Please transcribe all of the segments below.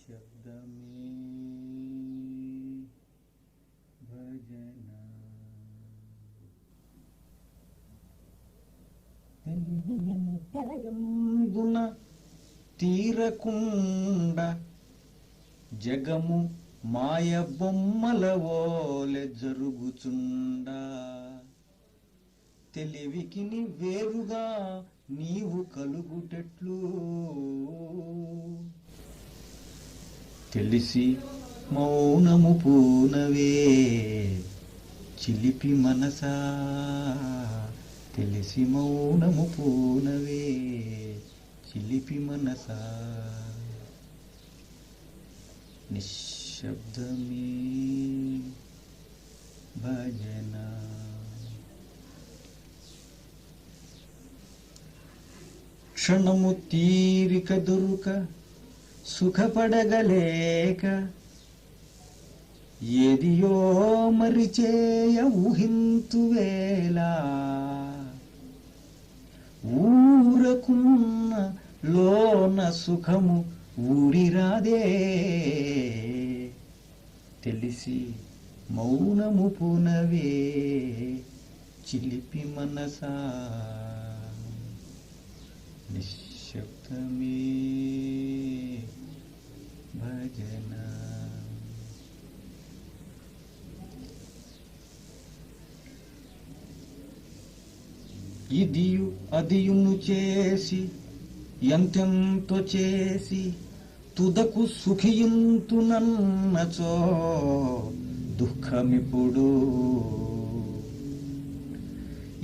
శబ్దమే భజన తెలందున తీరకుండ జగము మాయ బొమ్మల ఓలె జరుగుచుండా తెలివికిని వేరుగా నీవు కలుగుటెట్లు తెలిసి మౌనము పూనవే చిలిపి మనసా తెలిసి మౌనము పూనవే చిలిపి మనసా నిశ్శబ్దమే భజన క్షణము తీరిక దొరుక సుఖపడగలేక ఏదియో మరిచేయ ఊహింతువేలా ఊరకున్న లోన సుఖము ఊరిరాదే తెలిసి మౌనము పునవే చిలిపి మనసా నిశ్శబ్దమే భజన ఇదియు అదియును చేసి ఎంతెంతో చేసి తుదకు సుఖియుంతునన్నచో దుఃఖమిప్పుడు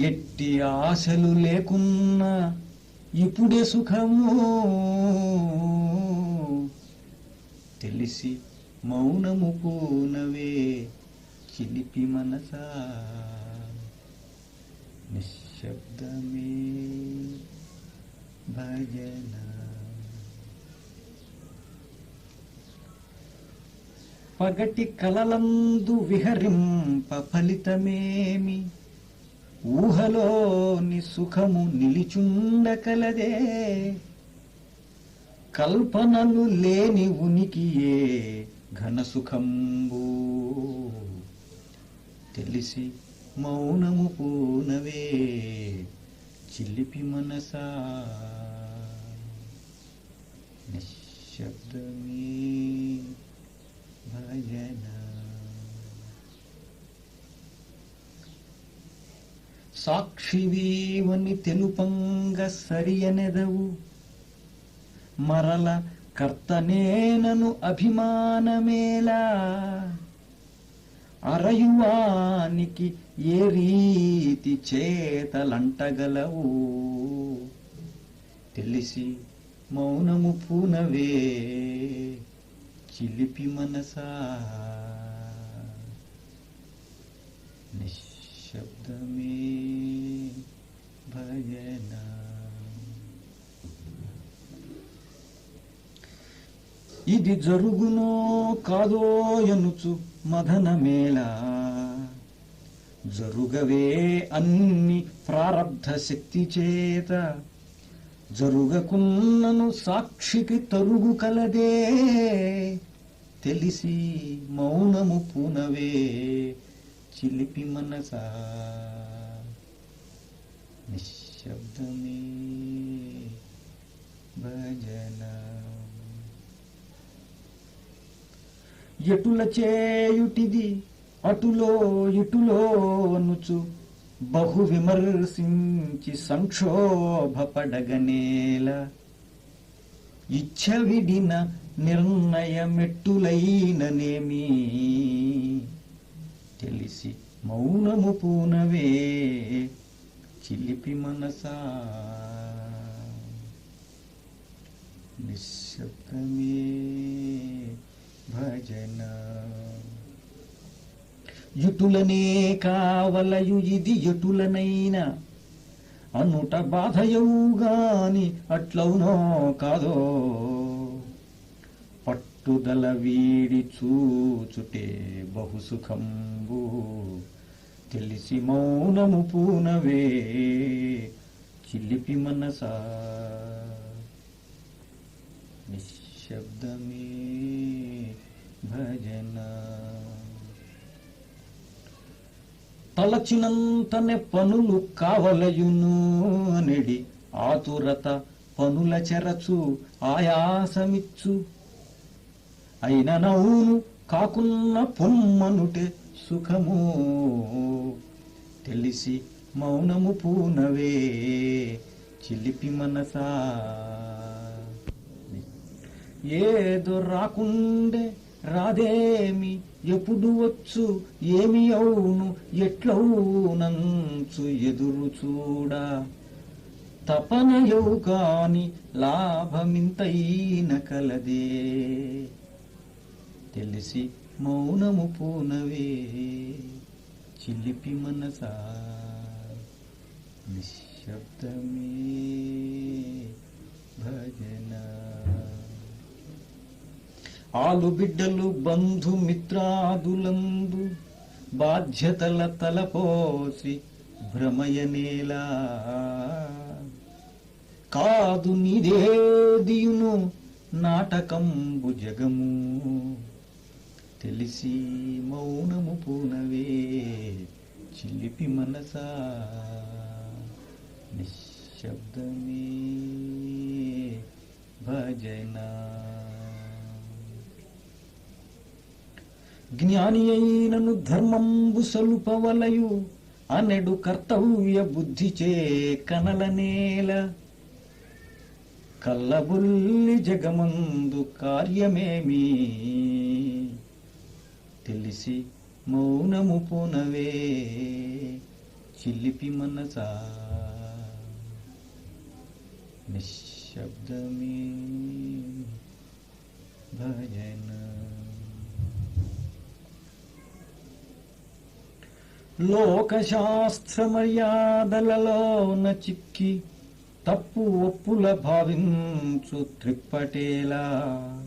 ఎట్టి ఆశలు లేకున్నా ఇప్పుడే సుఖము తెలిసి మౌనము పూనవే చిలిపి మనసా నిశ్శబ్దమే భజన పగటి కలలందు విహరింప ఫలితమేమి ఊహలోని సుఖము నిలిచుండకలదే కల్పనలు లేని ఉనికియే ఘన సుఖంబు తెలిసి మౌనము పూనవే చిలిపి మనసా నిశ్శబ్దమే భజన సాక్షివీవని తెలుపంగ సరియనెదవు మరల కర్తనేనను అభిమానమేలా అరయువానికి ఏ రీతి చేతలంటగలవు తెలిసి మౌనము పూనవే చిలిపి మనసా నిశ్శబ్దమే భజన ఇది జరుగునో కాదో ఎనుచు మదనమేళ జరుగవే అన్ని ప్రారబ్ధ శక్తి చేత జరుగకున్నను సాక్షికి తరుగు కలదే తెలిసి మౌనము పూనవే చిలిపి మనసా నిశ్శబ్దమే భజన ఎటుల చేయుటిది అటులో ఇటులో అనుచు బహు విమర్శించి సంక్షోభపడగనేల ఇచ్ఛ విడిన నిర్ణయమెట్టులైననేమి తెలిసి మౌనము పూనవే చిలిపి మనసా నిశ్శబ్దమే భజన యుటులనే కావలయు ఇది ఎటులనైనా అనుట బాధయవుగాని అట్లవునో కాదో పట్టుదల వీడి చూచుటే బహు సుఖంబు తెలిసి మౌనము పూనవే చిలిపి మనసా నిశ్శబ్దమే నిశ్శబ్దమే భజన. తలచినంతనే పనులు కావలయును నెడి ఆతురత పనుల చెరచు ఆయాసమిచ్చు. అయిన నవ్వును కాకున్న పొమ్మనుటే సుఖము తెలిసి మౌనము పూనవే చిలిపి మనసా. ఏదో రాకుండే రాదేమి ఎప్పుడు వచ్చు ఏమి అవును ఎట్లవునంచు ఎదురు చూడా. తపనయవు కాని లాభమింతైన కలదే తెలిసి మౌనము పూనవే చిలిపి మనసా. నిశ్శబ్దమే భజన. ఆలుబిడ్డలు బంధుమిత్రాదులందు బాధ్యతల తలపోసి భ్రమయనేలా. కాదు నిదేదియును నాటకంబు జగము తెలిసి మౌనము పూనవే చిలిపి మనసా. నిశ్శబ్దమే భజన. జ్ఞాని అయినను ధర్మంబు సలుపవలయు అనెడు కర్తవ్య బుద్ధిచే కనలనేల. కల్లబుల్లి జగమందు కార్యమేమి తెలిసి మౌనము పూనవే చిలిపి మనసా. నిశ్శబ్దమే భజన. లోకశాస్త్ర మర్యాదలలోన చిక్కి తప్పు ఒప్పుల భావించు త్రిప్పటేలా.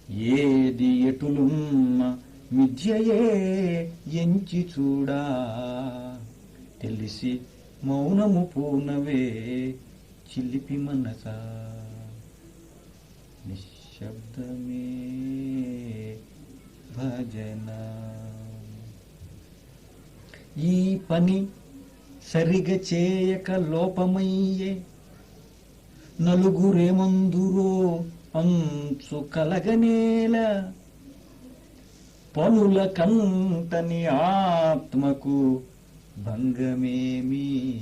ఏది ఎటులున్న మిథ్యయే ఎంచి చూడా తెలిసి మౌనము పూనవే చిలిపి మనసా. నిశ్శబ్దమే భజన. ఈ పని సరిగా చేయక లోపమయ్యే నలుగురేమందురో అంచు కలగనేల. పనుల కంటని ఆత్మకు భంగమేమి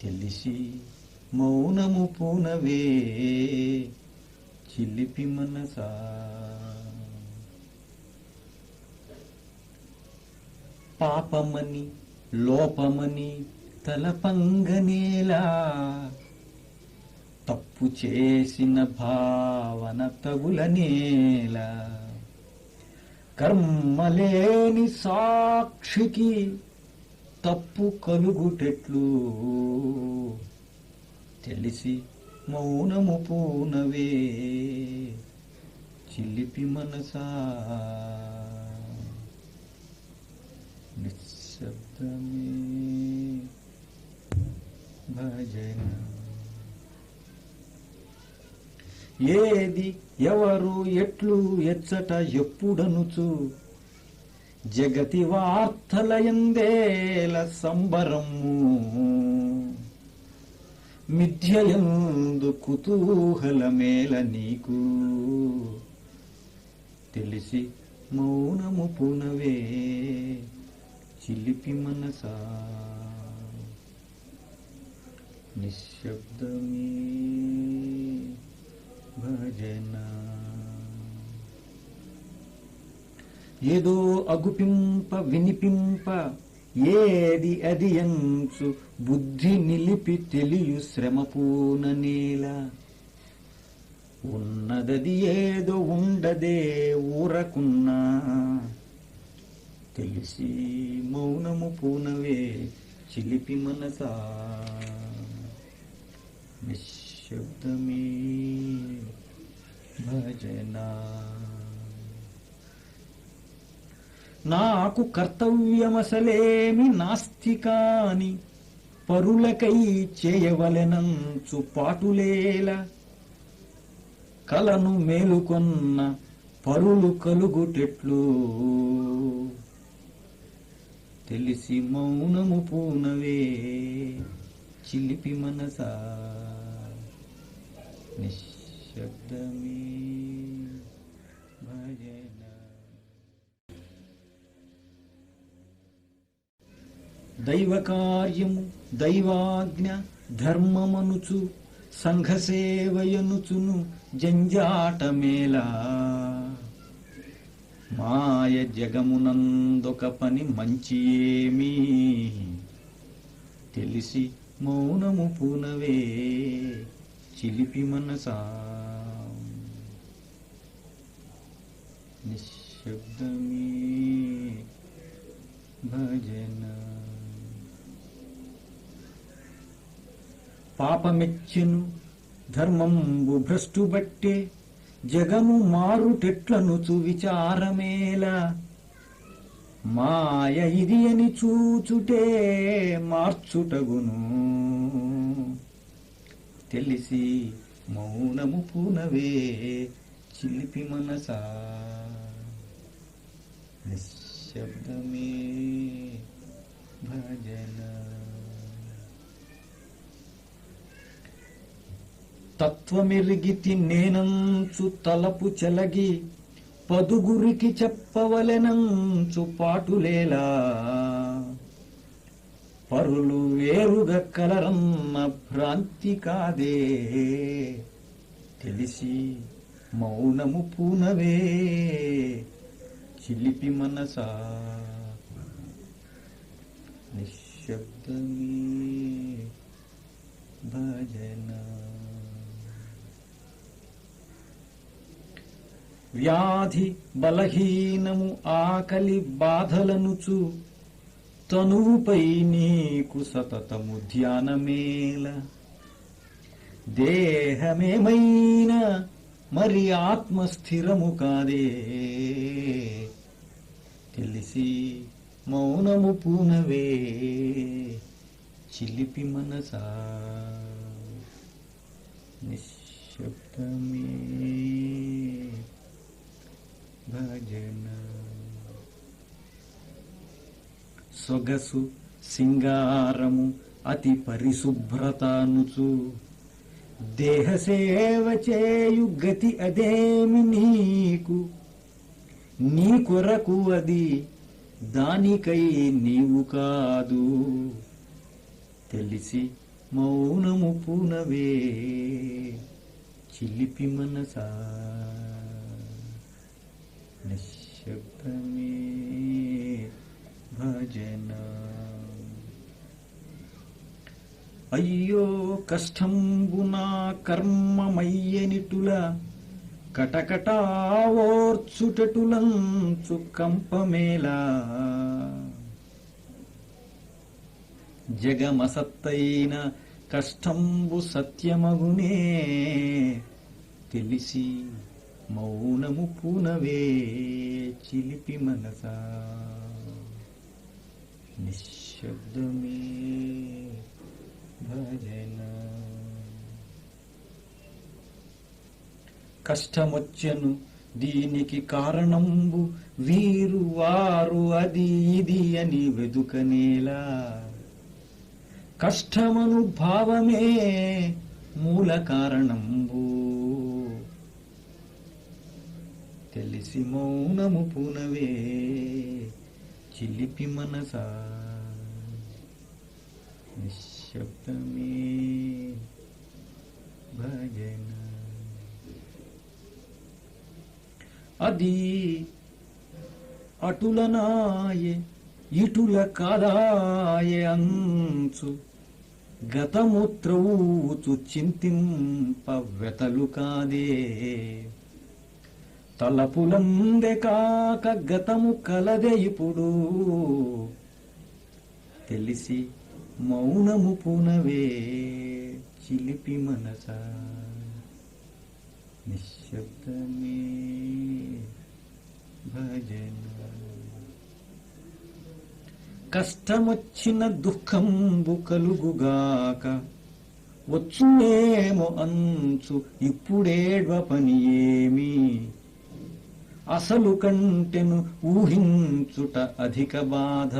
తెలిసి మౌనము పూనవే చిలిపి మనసా. పాపమని లోపమని తలపంగనేలా. తప్పు చేసిన భావన తగులనేలా. కర్మలేని సాక్షికి తప్పు కలుగుటెట్లు తెలిసి మౌనము పూనవే చిలిపి మనసా. నిశ్శబ్దమే భజన. ఏది ఎవరు ఎట్లు ఎచ్చట ఎప్పుడనుచు జగతి వార్తలయందేల సంబరము. మిథ్యయందు కుతూహలమేల నీకు తెలిసి మౌనము పునవే చిలిపి మనసా. నిశ్శబ్దమే భజన. ఏదో అగుపింప వినిపింప ఏది అది ఎంచు బుద్ధి నిలిపి తెలియు శ్రమపూననేల. ఉన్నదది ఏదో ఉండదే ఊరకున్నా తెలిసి మౌనము పూనవే చిలిపి మనసా. నిశ్శబ్దమే భజన. నాకు కర్తవ్యమసలేమి నాస్తి కాని పరులకై చేయవలెనంచు పాటులేల కలను మేలుకొన్న పరులు కలుగుటెట్లు తెలిసి మౌనము పూనవే చిలిపి మనసా నిశ్శబ్దమే భజన. దైవ కార్యము దైవాజ్ఞ ధర్మమనుచు సంఘసేవయనుచును జంజాటమేలా మాయ జగమునందొక పని మంచి ఏమీ తెలిసి మౌనము పూనవే చిలిపి మనసా నిశ్శబ్దమే భజన. పాపమెచ్చెను ధర్మంబు భ్రష్టు బట్టే జగము మారుటెట్లనుచు విచారమేలా మాయ ఇది అని చూచుటే మార్చుటగును తెలిసి మౌనము పూనవే చిలిపి మనసా నిశ్శబ్దమే భజన. తత్వమెరిగితి నేనంచు తలపు చెలగి పదుగురికి చెప్పవలెనంచు పాటులేలా పరులు వేరుగా కలరన్న భ్రాంతి కాదే తెలిసి మౌనము పూనవే చిలిపి మనసా నిశ్శబ్దమే భజన. వ్యాధి బలహీనము ఆకలి బాధలనుచు తనువుపై నీకు సతతము ధ్యానమేల దేహమేమైనా మరి ఆత్మ స్థిరము కాదే తెలిసి మౌనము పూనవే చిలిపి మనసా నిశ్శబ్దమే భజన. సొగసు సింగారము అతి పరిశుభ్రతనుచు దేహ సేవ చేయు గతి అదేమి నీకు నీ కొరకు అది దానికై నీవు కాదు తెలిసి మౌనము పూనవే చిలిపి మనసా నిశ్శబ్దమే భజన. అయ్యో కష్టంబునా కర్మమయ్యనిటుల కటకటా ఓర్చుటటులంచు కంపమేలా జగమసత్తైన కష్టంబు సత్యమగునే తెలిసి మౌనము పూనవే చిలిపి మనసా నిశ్శబ్దమే భజన. కష్టమొచ్చెను దీనికి కారణంబు వీరు వారు అది ఇది అని వెదుకనేలా కష్టమను భావమే మూల కారణంబు తెలిసి మౌనము పూనవే చిలిపి మనసా నిశ్శబ్దమే భజన. అది అటులనాయే ఇటుల కాదాయే అంచు గతమూత్రవూచు చింతింప వెతలు కాదే తలపులందె కాక గతము కలదే ఇప్పుడు తెలిసి మౌనము పూనవే చిలిపి మనసా నిశ్శబ్దమే భజన. కష్టమొచ్చిన దుఃఖంబు కలుగుగాక వచ్చునేమో అంచు ఇప్పుడేడ్వ పని ఏమి అసలు కంటెను ఊహించుట అధిక బాధ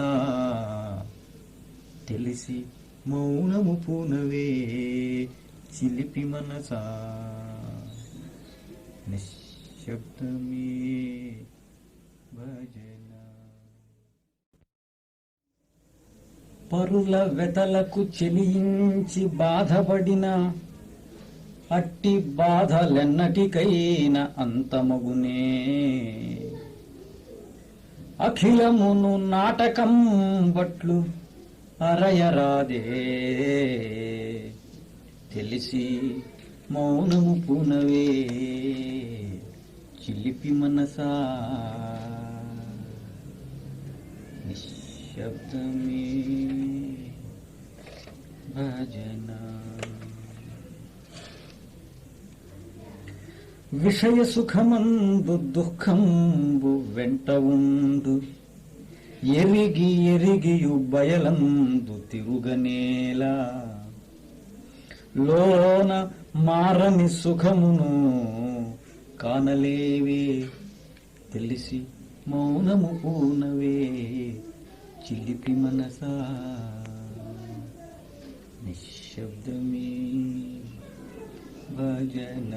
తెలిసి మౌనము పూనవే చిలిపి మనసా నిశ్శబ్దమే భజన. పరుల వెతలకు చెలించి బాధపడిన అట్టి బాధలెన్నటికైన అంతమగునే అఖిలమును నాటకం బట్లు అరయరాదే తెలిసి మౌనము పూనవే చిలిపి మనసా నిశ్శబ్దమే భజన. విషయ సుఖమందు దుఃఖంబు వెంట ఉండు ఎరిగి ఎరిగియు బయలందు తిరుగనేలా లోన మారని సుఖమును కానలేవే తెలిసి మౌనము పూనవే చిలిపి మనసా నిశ్శబ్దమే భజన.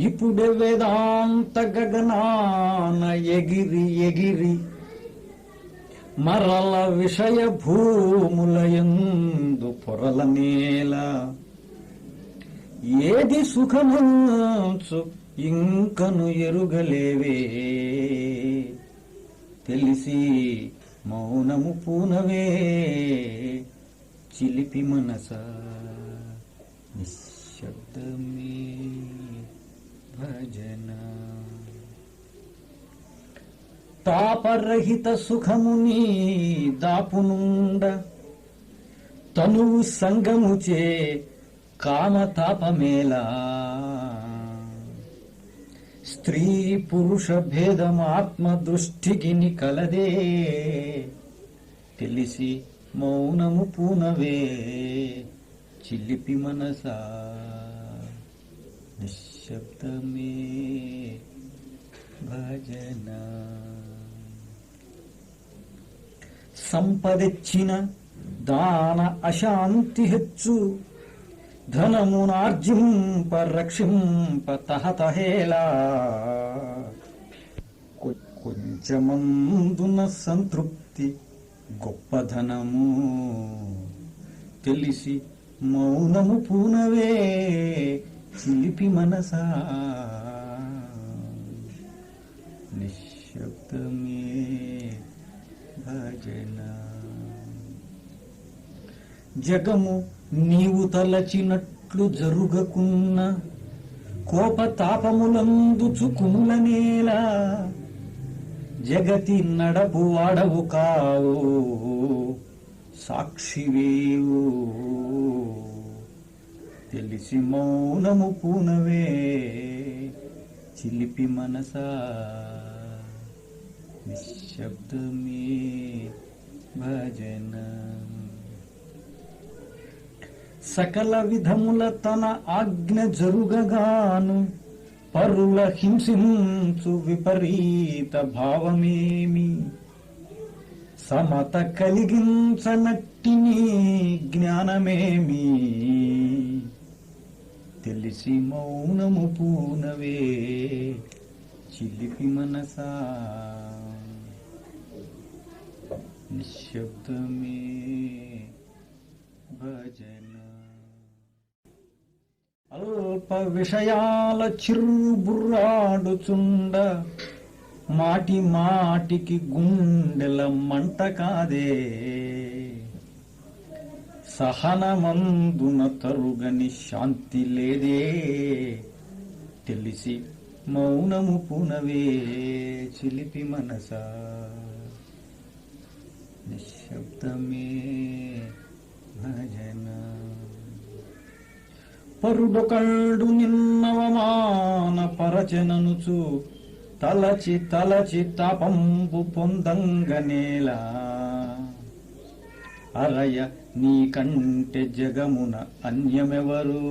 ఇప్పుడే వేదాంత గగనాన ఎగిరి ఎగిరి మరల విషయ భూములయందు పొరల నేల ఏది సుఖమంచు ఇంకను ఎరుగలేవే తెలిసి మౌనము పూనవే చిలిపి మనసా నిశ్శబ్దమే భజన. తాపరహిత సుఖముని దాపునుండ తనువు సంగముచే కామతాపమేలా స్త్రీ పురుష భేదమాత్మ దృష్టికి కలదే తెలిసి మౌనము పూనవే చిలిపి మనసా నిశ్శబ్దమే భజన. సంపదెచ్చిన దాన అశాంతి హెచ్చు ధనమునార్జింప రక్షింప తహతహేలా కొంచెమందున సంతృప్తి గొప్పధనము తెలిసి మౌనము పూనవే చిలిపి మనసా నిశ్శబ్దమే భజన. జగము నీవు తలచినట్లు జరుగకున్న కోపతాపములందుచు కుములనేలా జగతి నడపు వాడవు కావు సాక్షివేవు తెలిసి మౌనము పూనవే చిలిపి మనసా నిశ్శబ్దమే భజన. సకల విధముల తన ఆజ్ఞ జరుగగాను పరుల హింసించు విపరీత భావమేమి సమత కలిగించనట్టిని జ్ఞానమేమి తెలిసి మౌనము పూనవే చిలిపి మనసా నిశ్శబ్దమే భజన. అల్ప విషయాల చిరుబుర్రాడుచుండ మాటి మాటికి గుండెల మంట కాదే సహనమందున తరుగని శాంతి లేదే తెలిసి మౌనము పునవే చిలిపి మనసా నిశ్శబ్దమే భజన. పరుడొకళ్ళు నిన్నవమాన పరచననుచు తలచి తలచి తాపంబు పొందంగనేలా అరయ నీకంటే జగమున అన్యమెవరు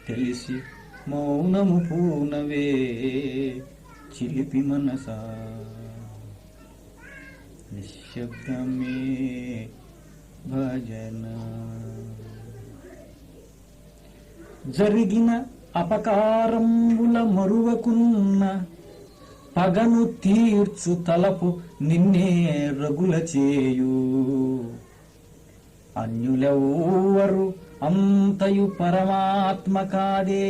తెలిసి మౌనము పూనవే చిలిపి మనసా నిశ్శబ్దమే భజన జరిగిన అపకారముల మరువకున్న పగను తీర్చు తలపు నిన్నే రగుల చేయు అన్యులెవ్వరు అంతయు పరమాత్మ కాదే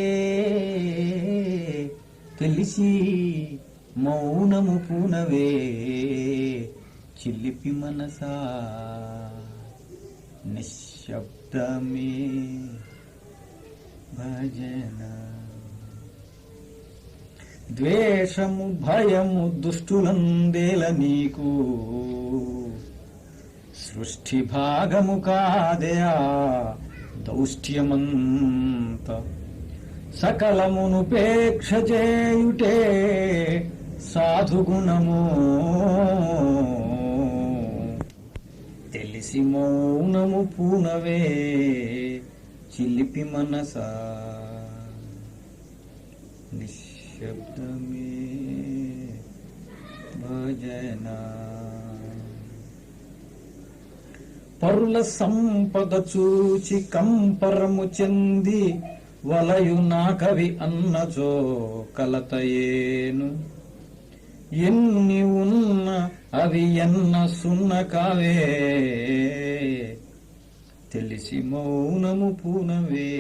తెలిసి మౌనము పూనవే చిలిపి మనసా నిశ్శబ్దమే భజన ద్వేషము భయము దుష్టులందేల నీకు సృష్టి భాగము కాదయా దౌష్ట్యమంత సకలమునుపేక్ష చేయుటే సాధుగుణము తెలిసి మౌనము పూనవే చిలిపి మనసా నిశ్శబ్దమే భజన పరుల సంపద చూచి కంపరము చెంది వలయు నాకవి అన్నచో కలతయేను ఎన్ని ఉన్న అవి ఎన్న సున్న కావే తెలిసి మౌనము పూనవే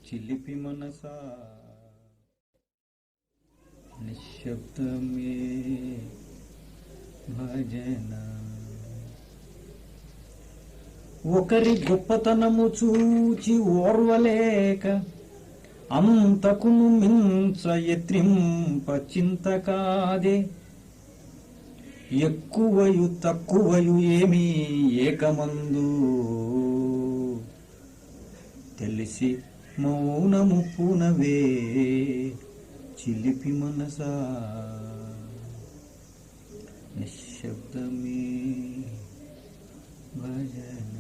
చిలిపి మనసా నిశ్శబ్దమే భజన ఒకరి గొప్పతనము చూచి ఓర్వలేక అంతకును మించ ఎత్రింప చింత కాదే ఎక్కువయు తక్కువయు ఏమీ ఏకమందు తెలిసి మౌనము పూనవే చిలిపి మనసా నిశ్శబ్దమే భజన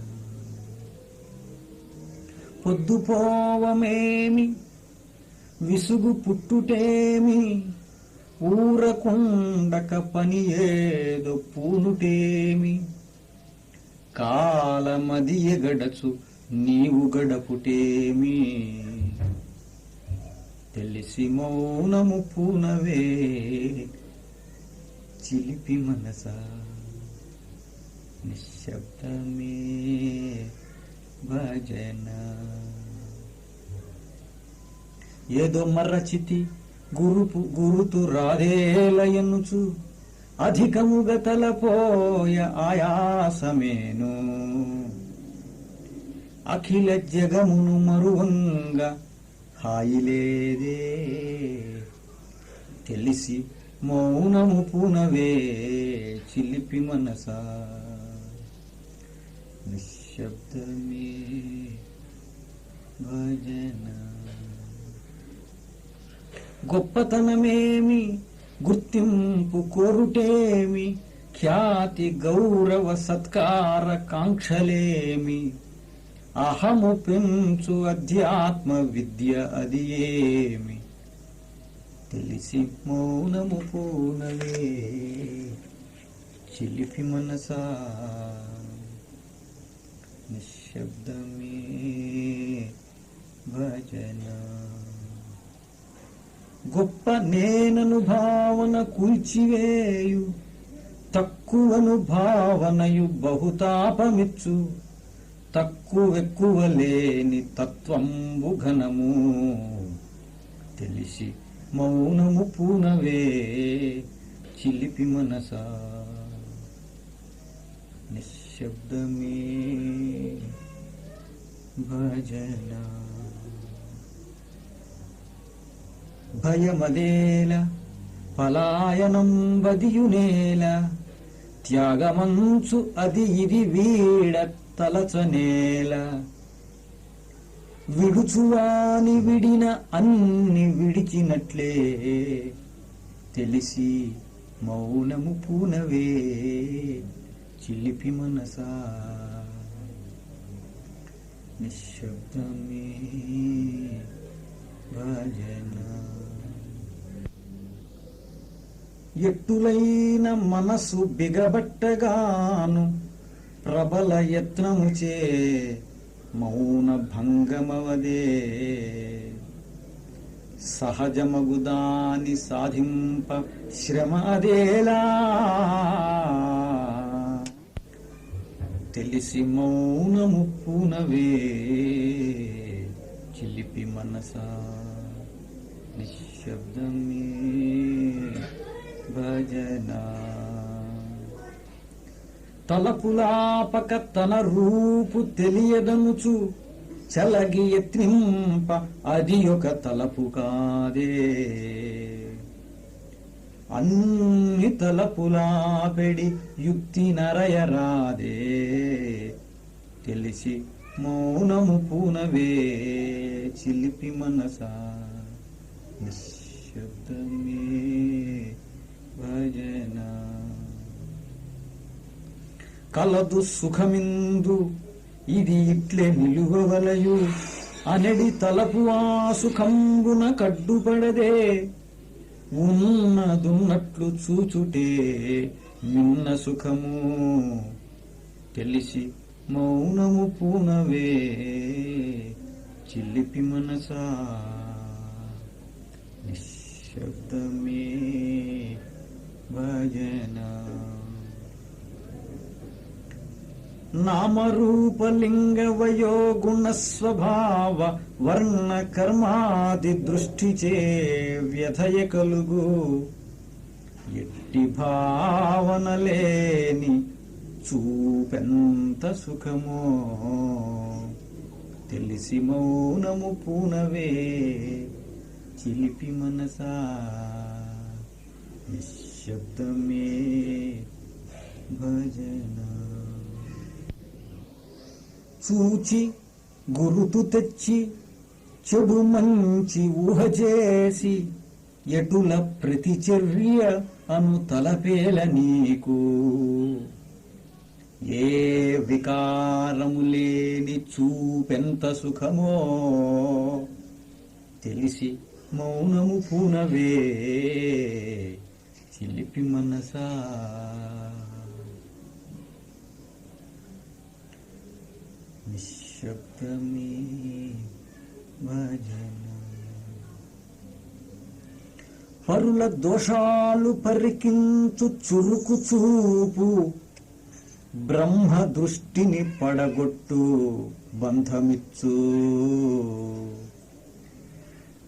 పొద్దుపోవమేమి విసుగు పుట్టుటేమి ఊరకుండక పని ఏదో పూనుటేమి కాలమదియ గడచు నీవు గడపుటేమి తెలిసి మౌనము పూనవే చిలిపి మనసా నిశ్శబ్దమే భజన ఏదో మర్రచితి గురుతు రాధేలయనుచు అధికముగ తలపోయ ఆయాసమేను అఖిల జగమును మరువంగ హాయిలేదే తెలిసి మౌనము పూనవే చిలిపి మనసా నిశ్శబ్దమే భజన గొప్పతనమేమి గుర్తింపు కోరుటేమి ఖ్యాతి గౌరవ సత్కార కాంక్షలేమి అహము పెంచు అధ్యాత్మ విద్య అది ఏమి తెలిసి మౌనము పూనవే చిలిపి మనసా నిశ్శబ్దమే భజన గొప్ప నేనను భావన కూల్చివేయు తక్కువను భావనయు బహుతాపమిచ్చు తక్కువెక్కువ లేని తత్వంబు ఘనము తెలిసి మౌనము పూనవే చిలిపి మనసా నిశ్శబ్దమే భజన భయమదేల పలాయనం బదియునేల త్యాగమంచు అది ఇది వీడ తలచనేల విడుచువాని విడిన అన్ని విడిచినట్లే తెలిసి మౌనము పూనవే చిలిపి మనసా నిశ్శబ్దమే భజన. ఎట్టులైన మనసు బిగబట్టగాను ప్రబల యత్నముచే మౌన భంగమవదే. సహజమగుదాని సాధింప శ్రమ అదేలా తెలిసి మౌనము పూనవే చిలిపి మనసా నిశ్శబ్దమే భజన. తలపులాపక తన రూపు తెలియదనుచు చలగి యత్నింప అది ఒక తలపు కాదే. అన్ని తలపులాపెడి యుక్తి నరయరాదే. తెలిసి మౌనము పూనవే చిలిపి మనసా నిశ్శబ్దమే భజన. కలదు సుఖమిందు ఇది ఇట్లే నిలువవలయు అనడి తలపు ఆ సుఖంబున కడ్డుపడదే. ఉన్నదున్నట్లు చూచుటే మిన్న సుఖము తెలిసి మౌనము పూనవే చిలిపి మనసా నిశ్శబ్దమే భజన. నామరూపలింగ వయోగుణ స్వభావ వర్ణ కర్మాది దృష్టిచే వ్యథయ కలుగు. ఎట్టి భావన లేని చూపెంత సుఖమో తెలిసి మౌనము పూనవే చిలిపి మనసా నిశ్శబ్దమే భజన. చూచి గురుతు తెచ్చి చెడు మంచి ఊహ చేసి ఎటుల ప్రతిచర్య అను తలపేల నీకు. ఏ వికారము లేని చూపెంత సుఖమో తెలిసి మౌనము పూనవే చిలిపి మనసా నిశ్శబ్దమే భజన. పరుల దోషాలు పరికించు చురుకు చూపు బ్రహ్మ దృష్టిని పడగొట్టు బంధమిచ్చు.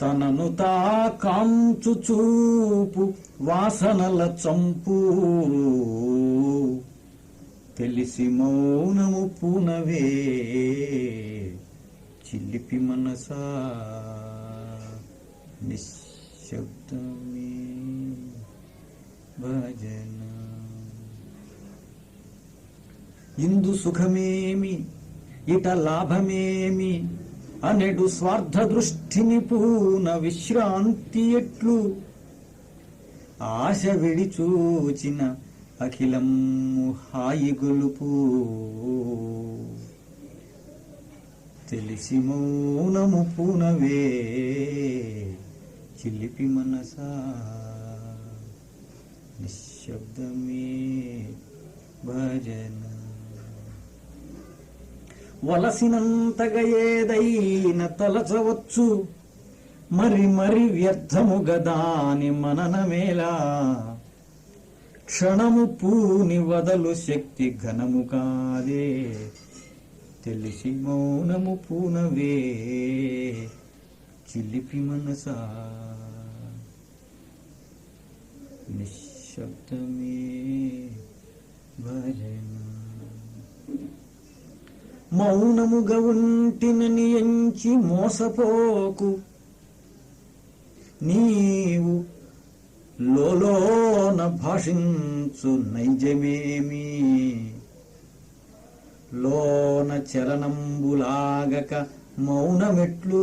తనను తా కాంచు చూపు వాసనల చంపు తెలిసి మౌనము పూనవే చిలిపి మనసా నిశ్శబ్దమే భజన. ఇందు సుఖమేమి ఇట లాభమేమి అనెడు స్వార్థ దృష్టిని పూన విశ్రాంతి ఎట్లు. ఆశ విడిచూచిన అఖిలము హాయి గొలుపు తెలిసి మౌనము పూనవే చిలిపి మనసా నిశ్శబ్దమే భజన. వలసినంతగా ఏదైన తలచవచ్చు మరి మరి వ్యర్థముగా దాని మననమేలా. క్షణము పూని వదలు శక్తి ఘనము కాదే తెలిసి మౌనము పూనవే చిలిపి మనసా నిశ్శబ్దమే భజన. మౌనముగా ఉంటినని ఎంచి మోసపోకు. నీవు లోలోన భాషించు నైజమేమి. లోన చలనంబులాగక మౌనమెట్లు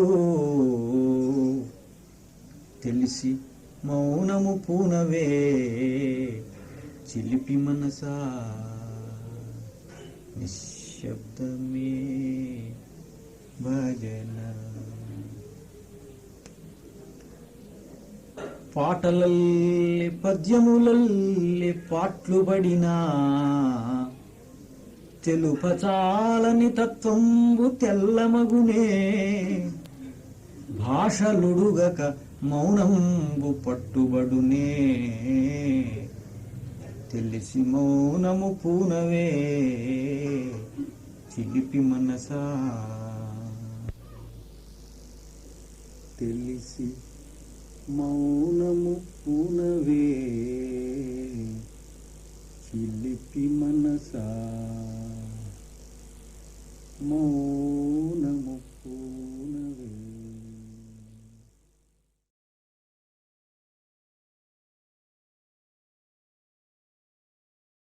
తెలిసి మౌనము పూనవే చిలిపి మనసా నిశ్శబ్దమే భజన. పాటలల్లి పద్యములల్లి పాట్లుబడినా తెలుపచాలని తత్వంబు తెల్లమగునే. భాషలుడుగక మౌనంబు పట్టుబడునే. తెలిసి మౌనము పూనవే చిలిపి మనసా. తెలిసి మౌనము పూనవే చిలిపి మనసా. మౌ